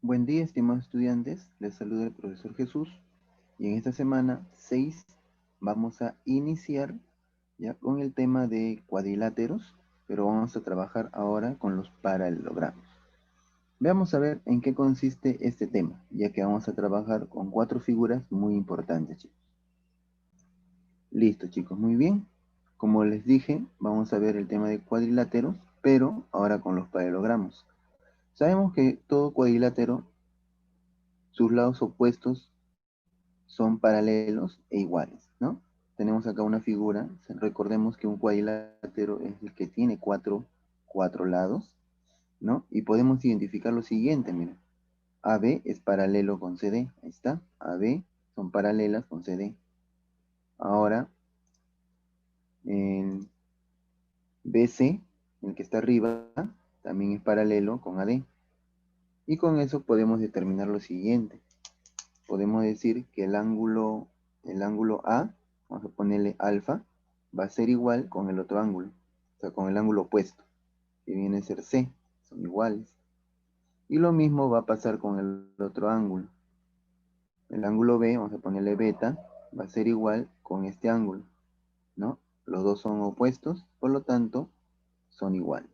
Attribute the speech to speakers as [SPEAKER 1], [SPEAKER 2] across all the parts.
[SPEAKER 1] Buen día, estimados estudiantes. Les saluda el profesor Jesús. Y en esta semana 6 vamos a iniciar ya con el tema de cuadriláteros, pero vamos a trabajar ahora con los paralelogramas. Veamos a ver en qué consiste este tema, ya que vamos a trabajar con 4 figuras muy importantes, chicos. Listo, chicos, muy bien. Como les dije, vamos a ver el tema de cuadriláteros, pero ahora con los paralelogramas. Sabemos que todo cuadrilátero, sus lados opuestos son paralelos e iguales, ¿no? Tenemos acá una figura, recordemos que un cuadrilátero es el que tiene cuatro lados, ¿no? Y podemos identificar lo siguiente, miren. AB es paralelo con CD, ahí está. AB son paralelas con CD. Ahora, el BC, el que está arriba, también es paralelo con AD. Y con eso podemos determinar lo siguiente. Podemos decir que el ángulo A, vamos a ponerle alfa, va a ser igual con el otro ángulo, o sea, con el ángulo opuesto, que viene a ser C, son iguales. Y lo mismo va a pasar con el otro ángulo. El ángulo B, vamos a ponerle beta, va a ser igual con este ángulo, ¿no? Los dos son opuestos, por lo tanto, son iguales.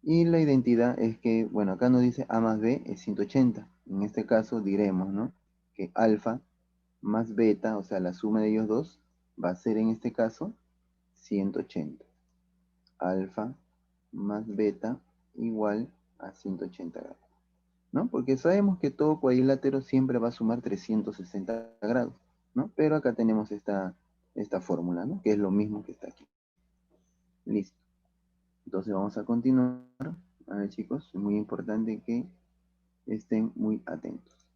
[SPEAKER 1] Y la identidad es que, bueno, acá nos dice A más B es 180. En este caso diremos, ¿no? Que alfa más beta, o sea, la suma de ellos dos, va a ser en este caso 180. Alfa más beta igual a 180 grados, ¿no? Porque sabemos que todo cuadrilátero siempre va a sumar 360 grados, ¿no? Pero acá tenemos esta fórmula, ¿no? Que es lo mismo que está aquí. Listo. Entonces vamos a continuar. A ver, chicos, es muy importante que estén muy atentos.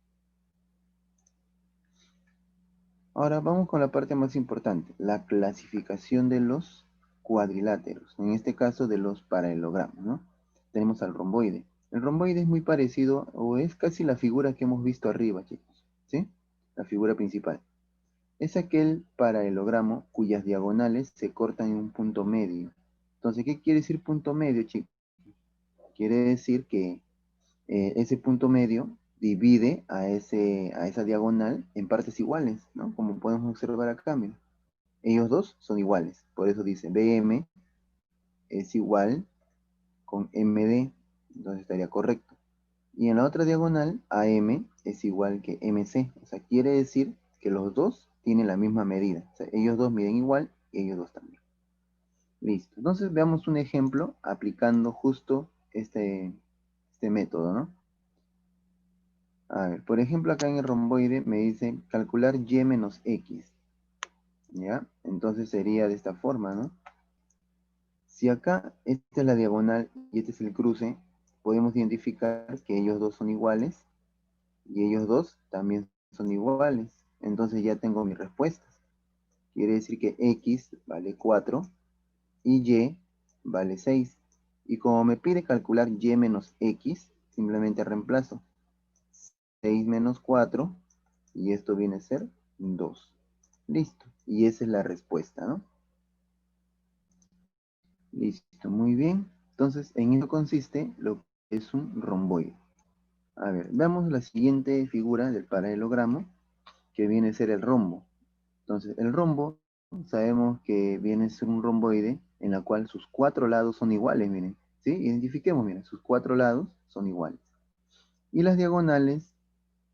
[SPEAKER 1] Ahora vamos con la parte más importante, la clasificación de los cuadriláteros, en este caso de los paralelogramas, ¿no? Tenemos al romboide. El romboide es muy parecido, o es casi la figura que hemos visto arriba, chicos, ¿sí? La figura principal. Es aquel paralelogramo cuyas diagonales se cortan en un punto medio. Entonces, ¿qué quiere decir punto medio, chicos? Quiere decir que ese punto medio divide a esa diagonal en partes iguales, ¿no? Como podemos observar acá, mira. Ellos dos son iguales, por eso dice BM es igual con MD, entonces estaría correcto. Y en la otra diagonal, AM es igual que MC, o sea, quiere decir que los dos tienen la misma medida, o sea, ellos dos miden igual y ellos dos también. Listo, entonces veamos un ejemplo aplicando justo este método, ¿no? A ver, por ejemplo, acá en el romboide me dice calcular y menos x, ¿ya? Entonces sería de esta forma, ¿no? Si acá esta es la diagonal y este es el cruce, podemos identificar que ellos dos son iguales y ellos dos también son iguales. Entonces ya tengo mis respuestas. Quiere decir que x vale 4 y y vale 6. Y como me pide calcular y menos x, simplemente reemplazo 6 menos 4 y esto viene a ser 2. Listo. Y esa es la respuesta, ¿no? Listo, muy bien. Entonces, en eso consiste lo que es un romboide. A ver, veamos la siguiente figura del paralelogramo, que viene a ser el rombo. Entonces, el rombo, sabemos que viene a ser un romboide en la cual sus cuatro lados son iguales, miren. ¿Sí? Identifiquemos, miren, sus cuatro lados son iguales. Y las diagonales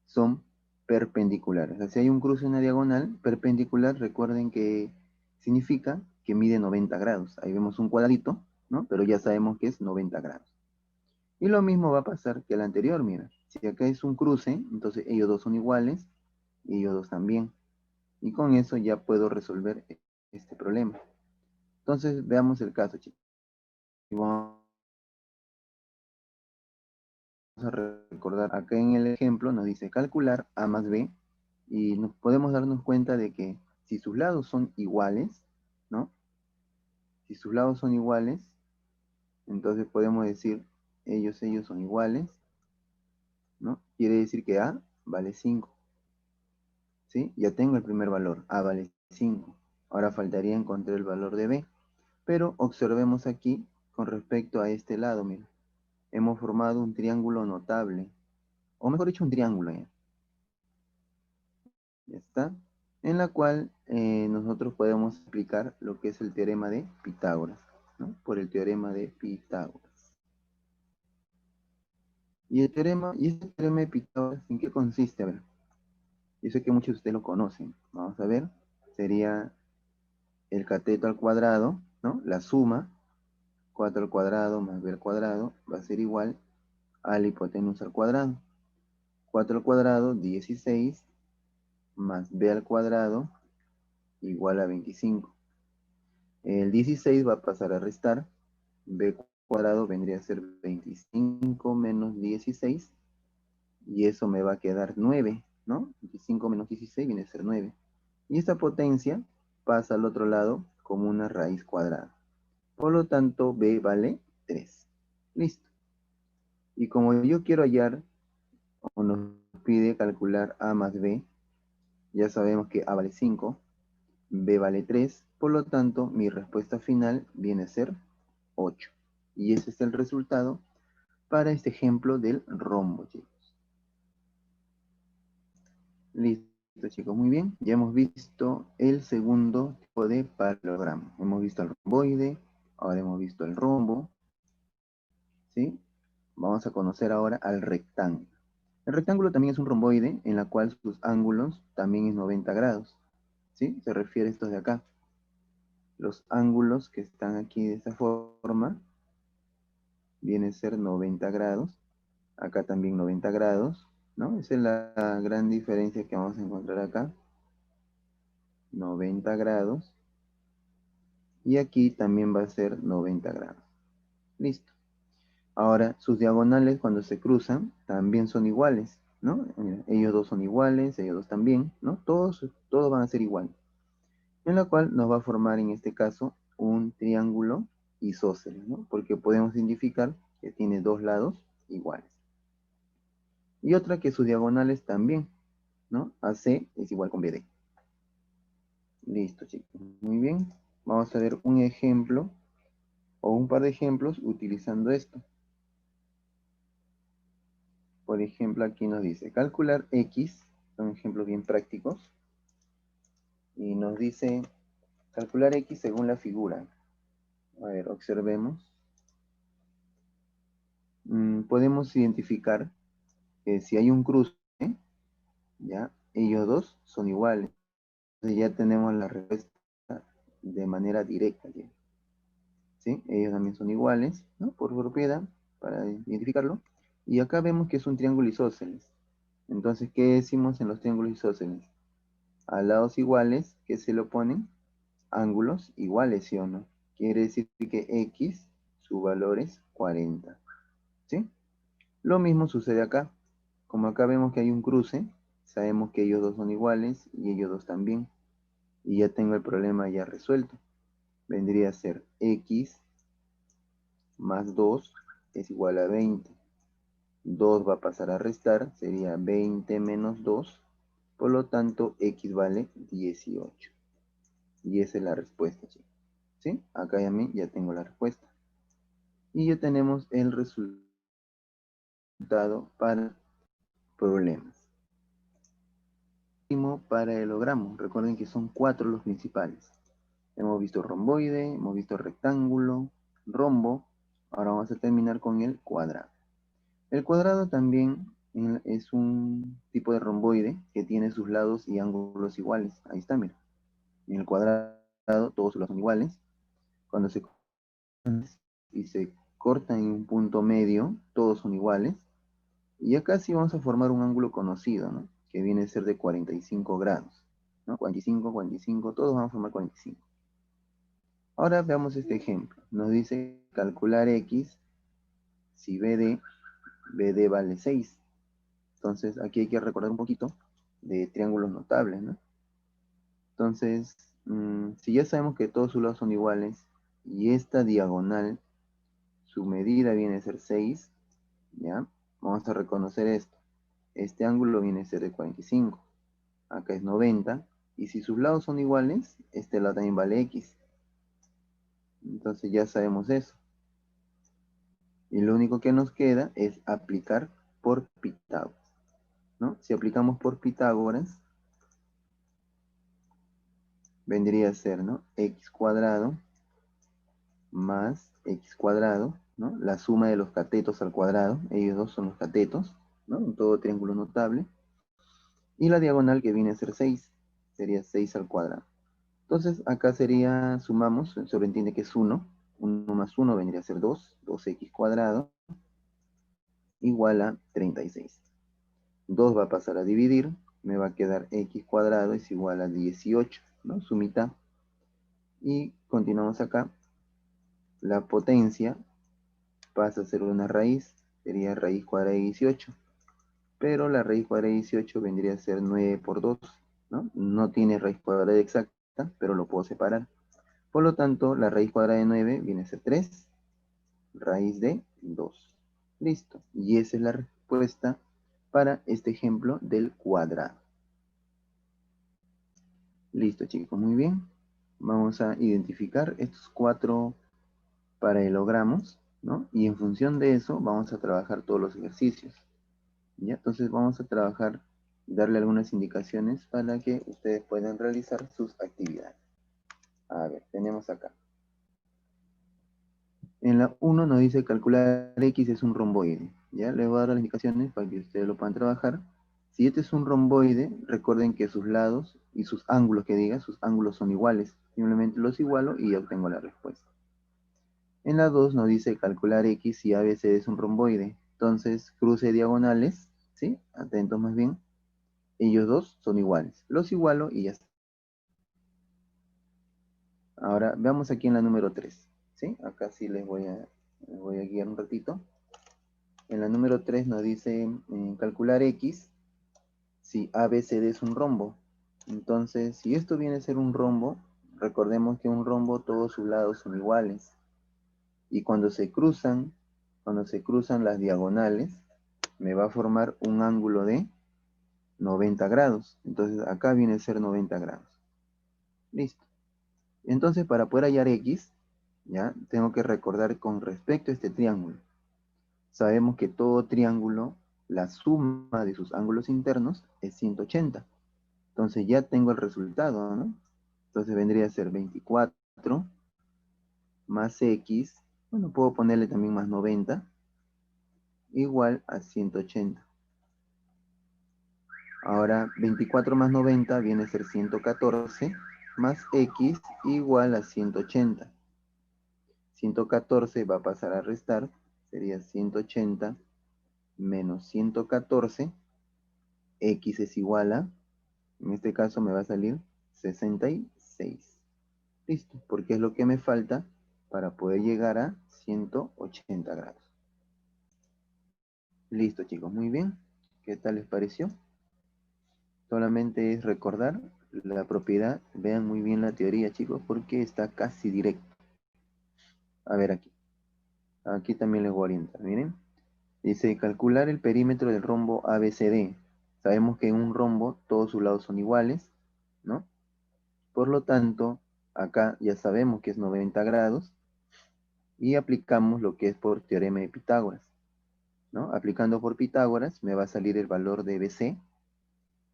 [SPEAKER 1] son perpendiculares. O sea, si hay un cruce en una diagonal, perpendicular, recuerden que significa que mide 90 grados. Ahí vemos un cuadrito, ¿no? Pero ya sabemos que es 90 grados. Y lo mismo va a pasar que el anterior, mira. Si acá es un cruce, entonces ellos dos son iguales y ellos dos también. Y con eso ya puedo resolver este problema. Entonces veamos el caso, chicos. Y vamos a recordar, acá en el ejemplo nos dice calcular A más B y nos podemos darnos cuenta de que si sus lados son iguales, ¿no? Si sus lados son iguales, entonces podemos decir ellos son iguales, ¿no? Quiere decir que A vale 5, ¿sí? Ya tengo el primer valor, A vale 5. Ahora faltaría encontrar el valor de B, pero observemos aquí con respecto a este lado, mira. Hemos formado un triángulo notable. o mejor dicho, un triángulo ya. Ya está. En la cual nosotros podemos aplicar lo que es el teorema de Pitágoras, ¿no? Por el teorema de Pitágoras. Y este teorema de Pitágoras, ¿en qué consiste? A ver, yo sé que muchos de ustedes lo conocen. Vamos a ver. Sería el cateto al cuadrado, ¿no? La suma, 4 al cuadrado más b al cuadrado, va a ser igual a la hipotenusa al cuadrado. 4 al cuadrado, 16, más b al cuadrado, igual a 25. El 16 va a pasar a restar. B cuadrado vendría a ser 25 menos 16. Y eso me va a quedar 9, ¿no? 25 menos 16 viene a ser 9. Y esta potencia pasa al otro lado como una raíz cuadrada. Por lo tanto, B vale 3. Listo. Y como yo quiero hallar, o nos pide calcular A más B, ya sabemos que A vale 5, B vale 3, por lo tanto, mi respuesta final viene a ser 8. Y ese es el resultado para este ejemplo del rombo, chicos. Listo, chicos, muy bien. Ya hemos visto el segundo tipo de paralelogramo. Hemos visto el romboide, ahora hemos visto el rombo, ¿sí? Vamos a conocer ahora al rectángulo. El rectángulo también es un romboide en la cual sus ángulos también es 90 grados, ¿sí? Se refiere a estos de acá. Los ángulos que están aquí de esta forma vienen a ser 90 grados. Acá también 90 grados, ¿no? Esa es la gran diferencia que vamos a encontrar acá. 90 grados. Y aquí también va a ser 90 grados. Listo. Ahora, sus diagonales cuando se cruzan también son iguales, ¿no? Mira, ellos dos son iguales, ellos dos también, ¿no? Todos van a ser iguales. En la cual nos va a formar en este caso un triángulo isósceles, ¿no? Porque podemos identificar que tiene dos lados iguales. Y otra que sus diagonales también, ¿no? AC es igual con BD. Listo, chicos. Muy bien. Vamos a ver un ejemplo o un par de ejemplos utilizando esto. Por ejemplo, aquí nos dice calcular X, son ejemplos bien prácticos, y nos dice calcular X según la figura. A ver, observemos. Podemos identificar que si hay un cruce, ya, ellos dos son iguales. Entonces ya tenemos la respuesta de manera directa. ¿Ya? ¿Sí? Ellos también son iguales, ¿no? Por propiedad, para identificarlo. Y acá vemos que es un triángulo isósceles. Entonces, ¿qué decimos en los triángulos isósceles? A lados iguales, ¿qué se le oponen? Ángulos iguales, ¿sí o no? Quiere decir que X, su valor es 40. ¿Sí? Lo mismo sucede acá. Como acá vemos que hay un cruce, sabemos que ellos dos son iguales y ellos dos también. Y ya tengo el problema ya resuelto. Vendría a ser X más 2 es igual a 20. 2 va a pasar a restar, sería 20 menos 2. Por lo tanto, X vale 18. Y esa es la respuesta, chicos. ¿Sí? Acá ya tengo la respuesta. Y ya tenemos el resultado para problemas. Paralelogramo. Recuerden que son 4 los principales. Hemos visto romboide, hemos visto rectángulo, rombo. Ahora vamos a terminar con el cuadrado. El cuadrado también es un tipo de romboide que tiene sus lados y ángulos iguales. Ahí está, mira. En el cuadrado todos los son iguales. Cuando se y se cortan en un punto medio, todos son iguales. Y acá sí vamos a formar un ángulo conocido, ¿no? Que viene a ser de 45 grados, ¿no? 45, 45, todos van a formar 45. Ahora veamos este ejemplo. Nos dice calcular X si BD vale 6. Entonces aquí hay que recordar un poquito de triángulos notables, ¿no? Entonces, si ya sabemos que todos sus lados son iguales y esta diagonal, su medida viene a ser 6, ¿ya? Vamos a reconocer esto. Este ángulo viene a ser de 45. Acá es 90. Y si sus lados son iguales, este lado también vale X. Entonces ya sabemos eso. Y lo único que nos queda es aplicar por Pitágoras. ¿no? Si aplicamos por Pitágoras, vendría a ser, ¿no? X cuadrado más X cuadrado, ¿no? La suma de los catetos al cuadrado, ellos dos son los catetos, ¿no? En todo triángulo notable. Y la diagonal que viene a ser 6, sería 6 al cuadrado. Entonces, acá sería, sumamos, se sobreentiende que es 1. 1 más 1 vendría a ser 2, 2x cuadrado, igual a 36. 2 va a pasar a dividir, me va a quedar x cuadrado es igual a 18, ¿no? Su mitad. Y continuamos acá. La potencia pasa a ser una raíz, sería raíz cuadrada de 18. Pero la raíz cuadrada de 18 vendría a ser 9 por 2, ¿no? No tiene raíz cuadrada exacta, pero lo puedo separar. Por lo tanto, la raíz cuadrada de 9 viene a ser 3, raíz de 2. Listo. Y esa es la respuesta para este ejemplo del cuadrado. Listo, chicos, muy bien. Vamos a identificar estos 4 paralelogramos, ¿no? Y en función de eso vamos a trabajar todos los ejercicios. ¿Ya? Entonces vamos a trabajar y darle algunas indicaciones para que ustedes puedan realizar sus actividades. A ver, tenemos acá. En la 1 nos dice calcular X es un romboide. ¿Ya? Les voy a dar las indicaciones para que ustedes lo puedan trabajar. Si este es un romboide, recuerden que sus lados y sus ángulos, que diga, sus ángulos son iguales. Simplemente los igualo y ya obtengo la respuesta. En la 2 nos dice calcular X si ABC es un romboide. Entonces, cruce diagonales, ¿sí? Atentos más bien. Ellos dos son iguales. Los igualo y ya está. Ahora, veamos aquí en la número 3, ¿sí? Acá sí les voy a guiar un ratito. En la número 3 nos dice calcular X si ABCD es un rombo. Entonces, si esto viene a ser un rombo, recordemos que un rombo todos sus lados son iguales. Y cuando se cruzan las diagonales, me va a formar un ángulo de 90 grados. Entonces, acá viene a ser 90 grados. Listo. Entonces, para poder hallar X, ¿ya? Tengo que recordar con respecto a este triángulo. Sabemos que todo triángulo, la suma de sus ángulos internos es 180. Entonces ya tengo el resultado, ¿no? Entonces vendría a ser 24 más X, bueno, puedo ponerle también más 90, igual a 180. Ahora 24 más 90 viene a ser 114, más X igual a 180. 114 va a pasar a restar, sería 180 menos 114, X es igual a, en este caso me va a salir 66. Listo, porque es lo que me falta para poder llegar a 180 grados. Listo, chicos, muy bien. ¿Qué tal les pareció? Solamente es recordar la propiedad. Vean muy bien la teoría, chicos, porque está casi directo. A ver aquí. Aquí también les voy a orientar, miren. Dice, calcular el perímetro del rombo ABCD. Sabemos que en un rombo todos sus lados son iguales, ¿no? Por lo tanto, acá ya sabemos que es 90 grados y aplicamos lo que es por teorema de Pitágoras, ¿no? Aplicando por Pitágoras me va a salir el valor de BC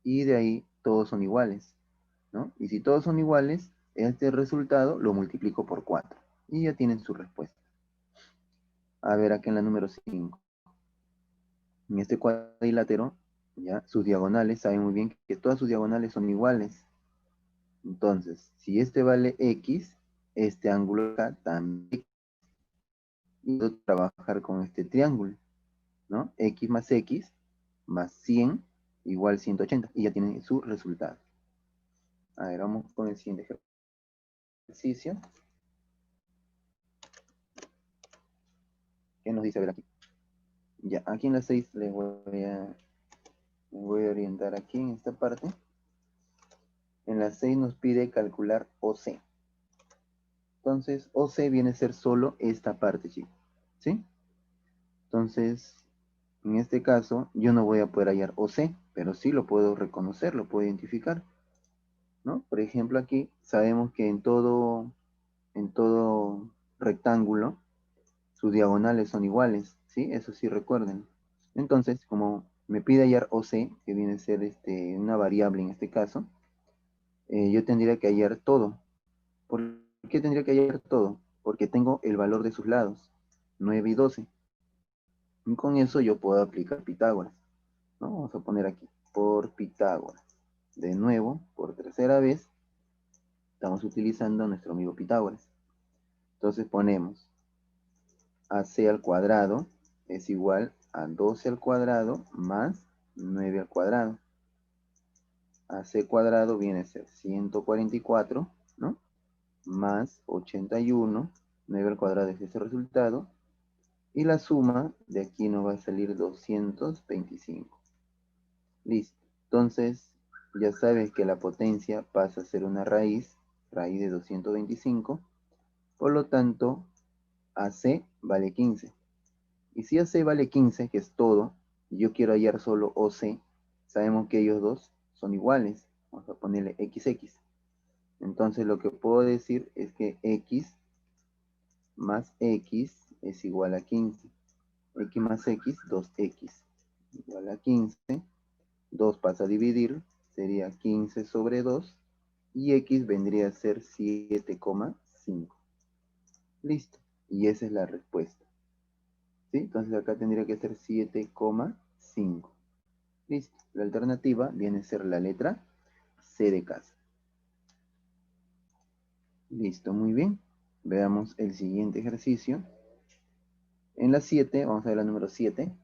[SPEAKER 1] y de ahí todos son iguales, ¿no? Y si todos son iguales, este resultado lo multiplico por 4 y ya tienen su respuesta. A ver, aquí en la número 5. En este cuadrilátero, ya, sus diagonales, saben muy bien que todas sus diagonales son iguales. Entonces, si este vale X, este ángulo acá también. Y puedo trabajar con este triángulo, ¿no? X más X más 100 igual 180. Y ya tienen su resultado. A ver, vamos con el siguiente ejercicio. ¿Qué nos dice? A ver aquí. Ya, aquí en la 6 les voy a orientar aquí en esta parte. En la 6 nos pide calcular OC. Entonces, OC viene a ser solo esta parte, chicos. ¿Sí? Entonces, en este caso, yo no voy a poder hallar OC, pero sí lo puedo reconocer, lo puedo identificar, ¿no? Por ejemplo, aquí sabemos que en todo rectángulo, sus diagonales son iguales, ¿sí? Eso sí recuerden. Entonces, como me pide hallar OC, que viene a ser una variable en este caso, yo tendría que hallar todo. ¿Por qué tendría que hallar todo? Porque tengo el valor de sus lados, 9 y 12. Y con eso yo puedo aplicar Pitágoras, ¿no? Vamos a poner aquí, por Pitágoras. De nuevo, por tercera vez, estamos utilizando a nuestro amigo Pitágoras. Entonces ponemos AC al cuadrado es igual a 12 al cuadrado más 9 al cuadrado. AC cuadrado viene a ser 144, ¿no? Más 81, 9 al cuadrado es ese resultado, y la suma de aquí nos va a salir 225. Listo. Entonces, ya sabes que la potencia pasa a ser una raíz de 225, por lo tanto, AC vale 15. Y si AC vale 15, que es todo, y yo quiero hallar solo OC, sabemos que ellos dos son iguales. Vamos a ponerle XX. Entonces lo que puedo decir es que X más X es igual a 15. X más X, 2X. Igual a 15. 2 pasa a dividir, sería 15 sobre 2. Y X vendría a ser 7,5. Listo. Y esa es la respuesta. ¿Sí? Entonces acá tendría que ser 7,5. Listo. La alternativa viene a ser la letra C de casa. Listo, muy bien. Veamos el siguiente ejercicio. En la 7, vamos a ver la número 7,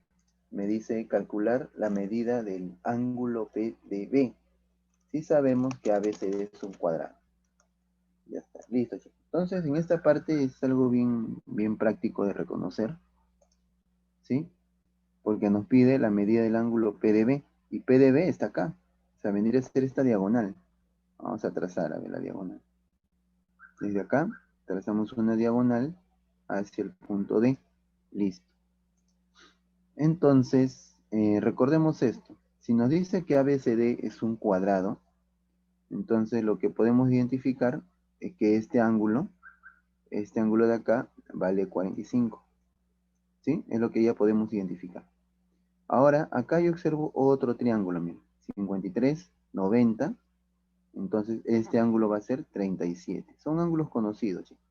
[SPEAKER 1] me dice calcular la medida del ángulo PDB. Si sabemos que ABCD es un cuadrado. Ya está, listo, chicos. Entonces, en esta parte es algo bien práctico de reconocer, ¿sí? Porque nos pide la medida del ángulo PDB. Y PDB está acá. O sea, vendría a ser esta diagonal. Vamos a trazar, a ver, la diagonal. Desde acá, trazamos una diagonal hacia el punto D. Listo. Entonces, recordemos esto. Si nos dice que ABCD es un cuadrado, entonces lo que podemos identificar es que este ángulo de acá, vale 45. ¿Sí? Es lo que ya podemos identificar. Ahora, acá yo observo otro triángulo, miren. 53, 90. Entonces, este ángulo va a ser 37. Son ángulos conocidos, chicos.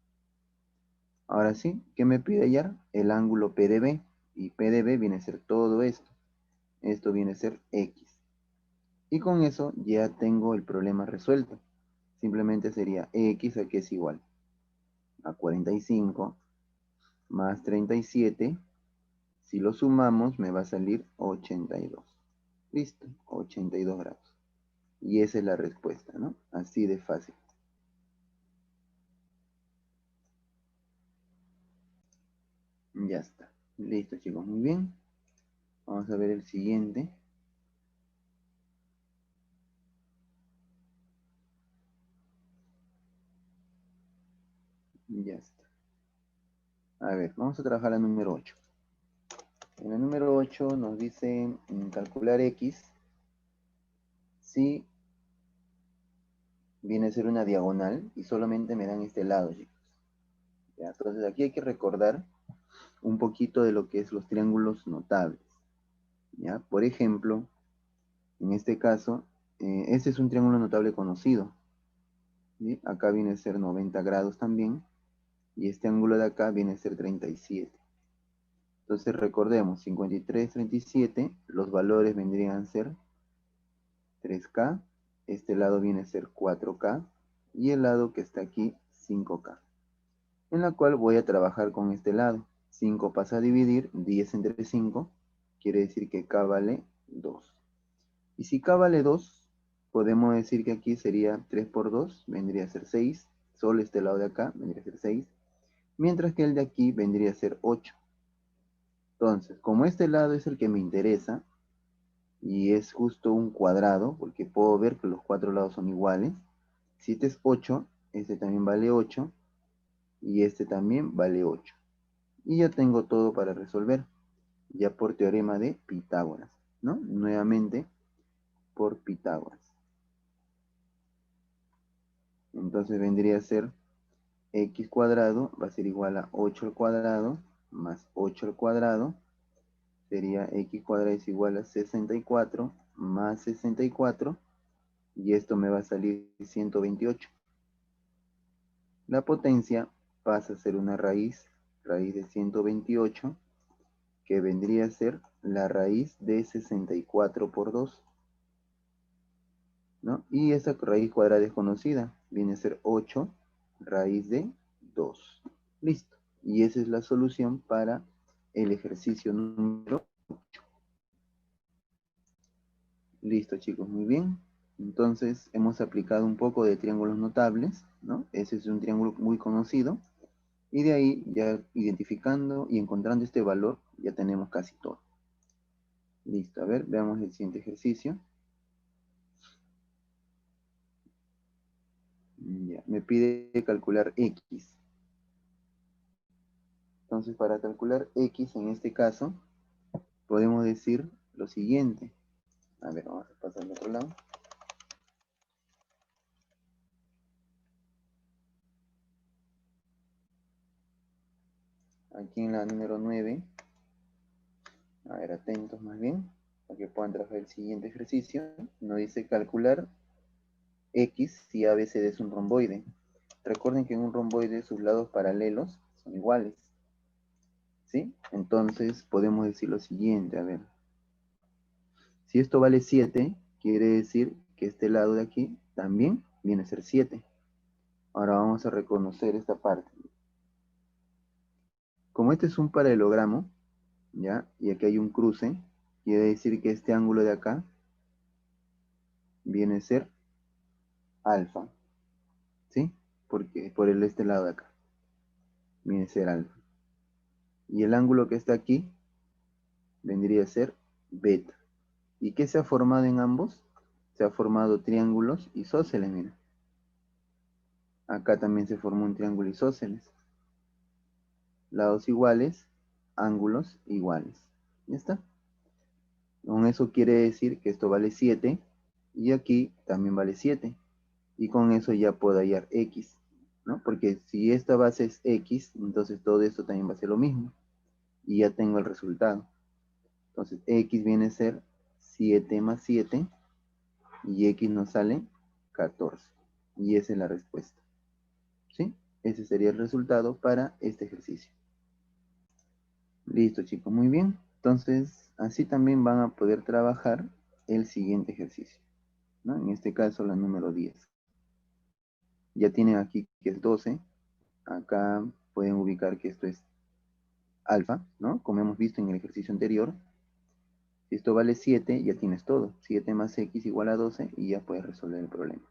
[SPEAKER 1] Ahora sí, ¿qué me pide hallar? El ángulo PDB. Y PDB viene a ser todo esto. Esto viene a ser X. Y con eso ya tengo el problema resuelto. Simplemente sería X aquí es igual a 45 más 37. Si lo sumamos me va a salir 82. Listo, 82 grados. Y esa es la respuesta, ¿no? Así de fácil. Ya está. Listo, chicos, muy bien. Vamos a ver el siguiente. Ya está. A ver, vamos a trabajar la número 8. En la número 8 nos dice calcular X si viene a ser una diagonal y solamente me dan este lado, chicos. ¿Ya? Entonces aquí hay que recordar un poquito de lo que es los triángulos notables. ¿Ya? Por ejemplo, en este caso, este es un triángulo notable conocido. ¿Sí? Acá viene a ser 90 grados también, y este ángulo de acá viene a ser 37. Entonces recordemos, 53, 37, los valores vendrían a ser 3K, este lado viene a ser 4K, y el lado que está aquí, 5K. En la cual voy a trabajar con este lado. 5 pasa a dividir, 10 entre 5, quiere decir que K vale 2. Y si K vale 2, podemos decir que aquí sería 3 por 2, vendría a ser 6. Solo este lado de acá vendría a ser 6. Mientras que el de aquí vendría a ser 8. Entonces, como este lado es el que me interesa, y es justo un cuadrado, porque puedo ver que los cuatro lados son iguales, si este es 8, este también vale 8, y este también vale 8. Y ya tengo todo para resolver, ya por teorema de Pitágoras, ¿no? Nuevamente, por Pitágoras. Entonces vendría a ser x cuadrado, va a ser igual a 8 al cuadrado, más 8 al cuadrado, sería x cuadrado es igual a 64 más 64, y esto me va a salir 128. La potencia pasa a ser una raíz de 128, que vendría a ser la raíz de 64 por 2, ¿no? Y esa raíz cuadrada desconocida viene a ser 8 raíz de 2. Listo. Y esa es la solución para el ejercicio número 8. Listo, chicos, muy bien. Entonces, hemos aplicado un poco de triángulos notables, ¿no? Ese es un triángulo muy conocido. Y de ahí, ya identificando y encontrando este valor, ya tenemos casi todo. Listo, a ver, veamos el siguiente ejercicio. Ya, me pide calcular x. Entonces, para calcular x, en este caso, podemos decir lo siguiente. A ver, vamos a pasar al otro lado. Aquí en la número 9, a ver, atentos más bien, para que puedan trabajar el siguiente ejercicio. Nos dice calcular x si ABCD es un romboide. Recuerden que en un romboide sus lados paralelos son iguales, ¿sí? Entonces podemos decir lo siguiente, a ver. Si esto vale 7, quiere decir que este lado de aquí también viene a ser 7. Ahora vamos a reconocer esta parte. Como este es un paralelogramo, ¿ya? Y aquí hay un cruce, quiere decir que este ángulo de acá viene a ser alfa, ¿sí? Porque por este lado de acá viene a ser alfa. Y el ángulo que está aquí vendría a ser beta. ¿Y qué se ha formado en ambos? Se ha formado triángulos isósceles, mira. Acá también se formó un triángulo isósceles. Lados iguales, ángulos iguales. ¿Ya está? Con eso quiere decir que esto vale 7 y aquí también vale 7. Y con eso ya puedo hallar x, ¿no? Porque si esta base es x, entonces todo esto también va a ser lo mismo. Y ya tengo el resultado. Entonces x viene a ser 7 más 7 y x nos sale 14. Y esa es la respuesta. ¿Sí? Ese sería el resultado para este ejercicio. Listo, chicos, muy bien. Entonces, así también van a poder trabajar el siguiente ejercicio, ¿no? En este caso, la número 10. Ya tienen aquí que es 12. Acá pueden ubicar que esto es alfa, ¿no? Como hemos visto en el ejercicio anterior. Si esto vale 7, ya tienes todo. 7 más x igual a 12 y ya puedes resolver el problema.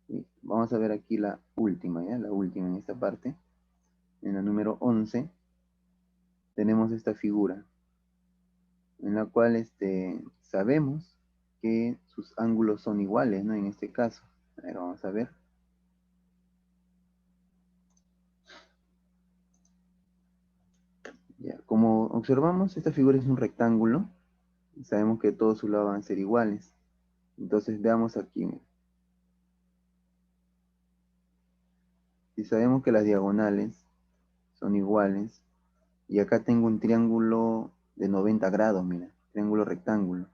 [SPEAKER 1] ¿Sí? Vamos a ver aquí la última, ¿ya? La última en esta parte. En la número 11 tenemos esta figura en la cual sabemos que sus ángulos son iguales, ¿no? En este caso. A ver, vamos a ver. Ya, como observamos, esta figura es un rectángulo. Sabemos que todos sus lados van a ser iguales. Entonces veamos aquí. Si sabemos que las diagonales son iguales, y acá tengo un triángulo de 90 grados, mira, triángulo rectángulo.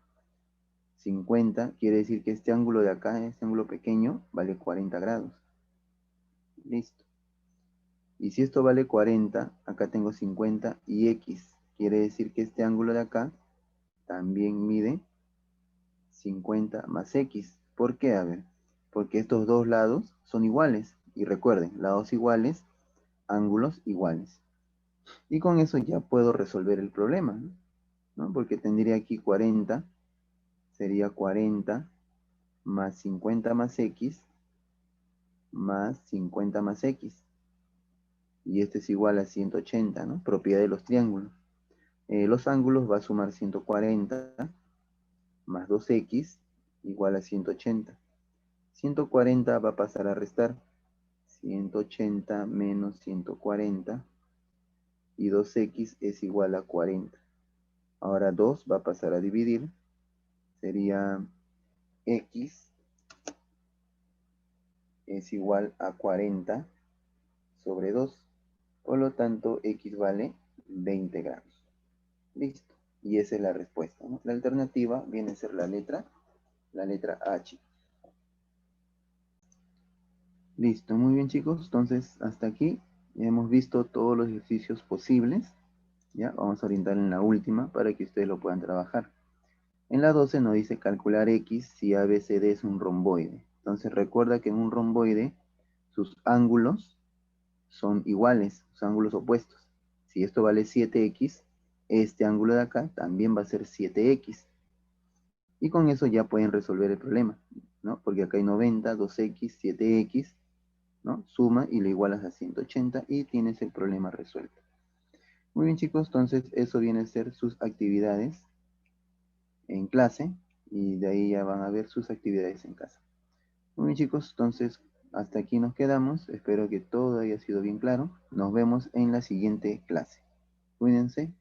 [SPEAKER 1] 50 quiere decir que este ángulo de acá, este ángulo pequeño, vale 40 grados. Listo. Y si esto vale 40, acá tengo 50 y x. Quiere decir que este ángulo de acá también mide 50 más x. ¿Por qué? A ver, porque estos dos lados son iguales. Y recuerden, lados iguales, ángulos iguales. Y con eso ya puedo resolver el problema, ¿no? Porque tendría aquí 40, sería 40 más 50 más x, más 50 más x. Y este es igual a 180, ¿no? Propiedad de los triángulos. Los ángulos va a sumar 140 más 2x igual a 180. 140 va a pasar a restar. 180 menos 140 y 2x es igual a 40. Ahora 2 va a pasar a dividir. Sería x es igual a 40 sobre 2. Por lo tanto, x vale 20 gramos. Listo. y esa es la respuesta, ¿no? La alternativa viene a ser la letra H. Listo, muy bien chicos, entonces hasta aquí ya hemos visto todos los ejercicios posibles, ya vamos a orientar en la última para que ustedes lo puedan trabajar. En la 12 nos dice calcular X si ABCD es un romboide. Entonces recuerda que en un romboide sus ángulos son iguales, sus ángulos opuestos. Si esto vale 7X, este ángulo de acá también va a ser 7X. Y con eso ya pueden resolver el problema, ¿no? Porque acá hay 90, 2X, 7X, ¿no? Suma y lo igualas a 180 y tienes el problema resuelto. Muy bien chicos, entonces eso viene a ser sus actividades en clase y de ahí ya van a ver sus actividades en casa. Muy bien chicos, entonces hasta aquí nos quedamos. Espero que todo haya sido bien claro. Nos vemos en la siguiente clase. Cuídense.